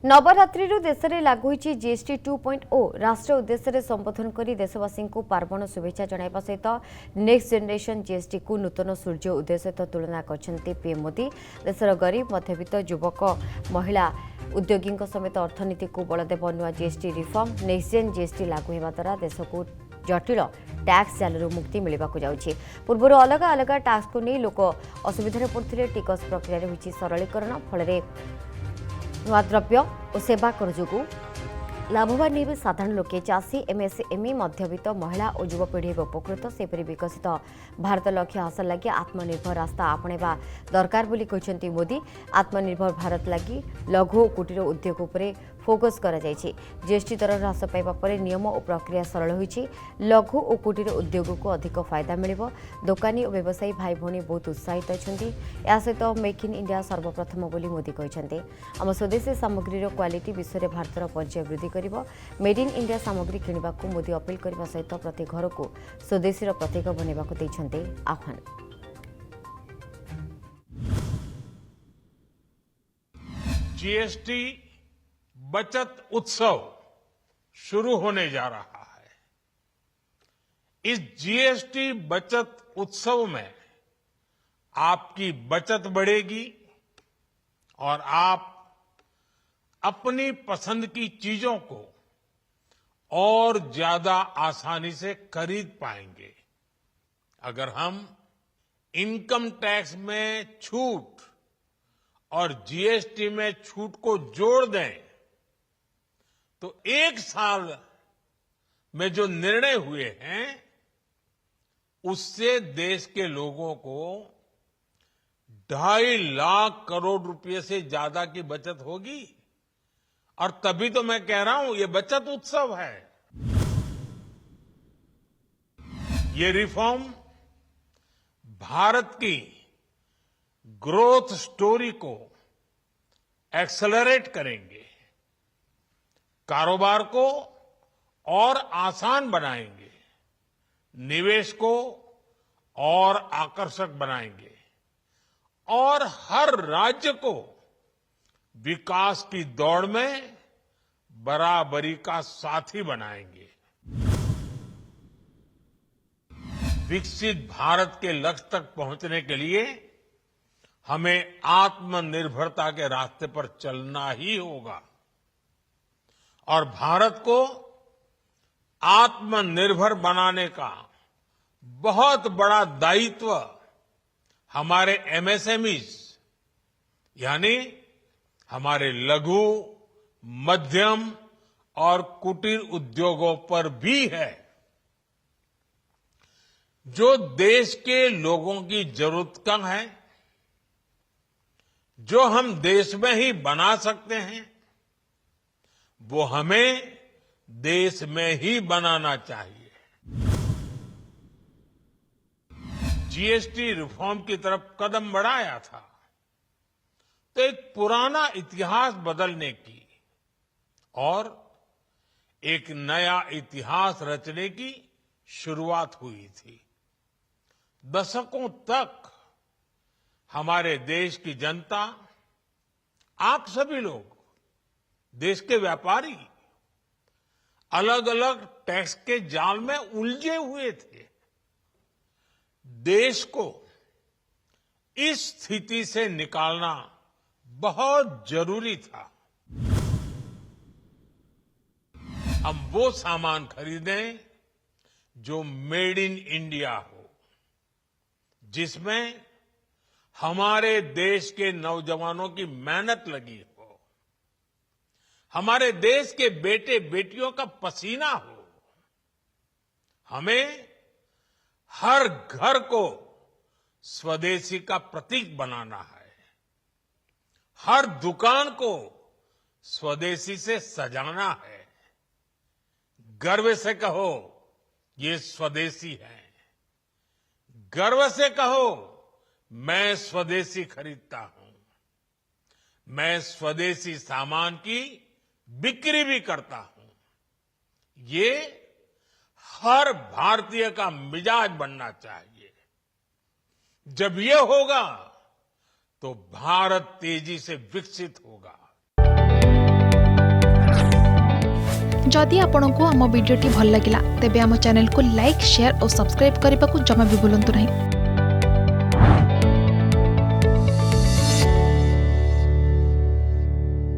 नवरात्रि देश में लागू होईची जीएसटी 2.0 राष्ट्र उद्देश्य संबोधन कर देशवासी को पार्वण शुभेच्छा जणाइबा सहित नेक्स्ट जनरेशन जीएसटी को नूतन सूर्य उदय सहित तुलना करछन्ते पीएम मोदी। देशर गरीब मध्यवित्त युवक महिला उद्योगी समेत अर्थनीति को बल देव नुआ GST reform next gen GST लागू होगा द्वारा देश को जटिल टैक्स जालू मुक्ति मिलवाक जाउछि। पूर्व अलग अलग टैक्स को नहीं लोक असुविधा पड़ते टिकस प्रक्रिया होईची सरलीकरण फल नुआ द्रव्य और सेवा कर जो लाभवान होते साधारण लोके चाषी एमएसएमई मध्यवित्त महिला और युवपीढ़ी उपकृत सेपरी विकसित भारत लक्ष्य हासिल लगी आत्मनिर्भर रास्ता आपणेबा दरकार बोली कहते मोदी। आत्मनिर्भर भारत लगी लघु और कुटीर उद्योग उपर फोकस करा जायछि। जीएसटी दर ह्रास पाइबा परे नियम और प्रक्रिया सरल होईछि। लघु और कुटीर उद्योग को अधिक फायदा मिलिबो। दोकानी और व्यवसायी भाई भौणी बहुत उत्साहित अछन्ति। या सहित मेक इन इंडिया सर्वप्रथम बोली मोदी कहते आम स्वदेशी सामग्रीर क्वालिटी विश्व में भारतर परिचय वृद्धि करिबो। मेड इन इंडिया सामग्री किणवा को मोदी अपील करने सहित प्रति घर को स्वदेशी प्रतीक बनवा देइछन्ते आह्वान। जीएसटी बचत उत्सव शुरू होने जा रहा है। इस जीएसटी बचत उत्सव में आपकी बचत बढ़ेगी और आप अपनी पसंद की चीजों को और ज्यादा आसानी से खरीद पाएंगे। अगर हम इनकम टैक्स में छूट और जीएसटी में छूट को जोड़ दें तो एक साल में जो निर्णय हुए हैं उससे देश के लोगों को 2.5 लाख करोड़ रुपए से ज्यादा की बचत होगी। और तभी तो मैं कह रहा हूं ये बचत उत्सव है। ये रिफॉर्म भारत की ग्रोथ स्टोरी को एक्सेलरेट करेंगे, कारोबार को और आसान बनाएंगे, निवेश को और आकर्षक बनाएंगे और हर राज्य को विकास की दौड़ में बराबरी का साथी बनाएंगे। विकसित भारत के लक्ष्य तक पहुंचने के लिए हमें आत्मनिर्भरता के रास्ते पर चलना ही होगा और भारत को आत्मनिर्भर बनाने का बहुत बड़ा दायित्व हमारे एमएसएमईज यानी हमारे लघु, मध्यम और कुटीर उद्योगों पर भी है, जो देश के लोगों की जरूरत का है, जो हम देश में ही बना सकते हैं, वो हमें देश में ही बनाना चाहिए। जीएसटी रिफॉर्म की तरफ कदम बढ़ाया था तो एक पुराना इतिहास बदलने की और एक नया इतिहास रचने की शुरुआत हुई थी। दशकों तक हमारे देश की जनता, आप सभी लोग, देश के व्यापारी अलग अलग टैक्स के जाल में उलझे हुए थे। देश को इस स्थिति से निकालना बहुत जरूरी था। हम वो सामान खरीदें जो मेड इन इंडिया हो, जिसमें हमारे देश के नौजवानों की मेहनत लगी हो, हमारे देश के बेटे बेटियों का पसीना हो। हमें हर घर को स्वदेशी का प्रतीक बनाना है, हर दुकान को स्वदेशी से सजाना है। गर्व से कहो ये स्वदेशी है, गर्व से कहो मैं स्वदेशी खरीदता हूं, मैं स्वदेशी सामान की बिक्री भी करता हूं। ये हर भारतीय का मिजाज बनना चाहिए। जब ये होगा तो भारत तेजी से विकसित होगा। जदि आपंक आम भिडी भल लगा तेब आम चैनल को लाइक शेयर और सब्सक्राइब करने को जमा भी भूलु नहीं।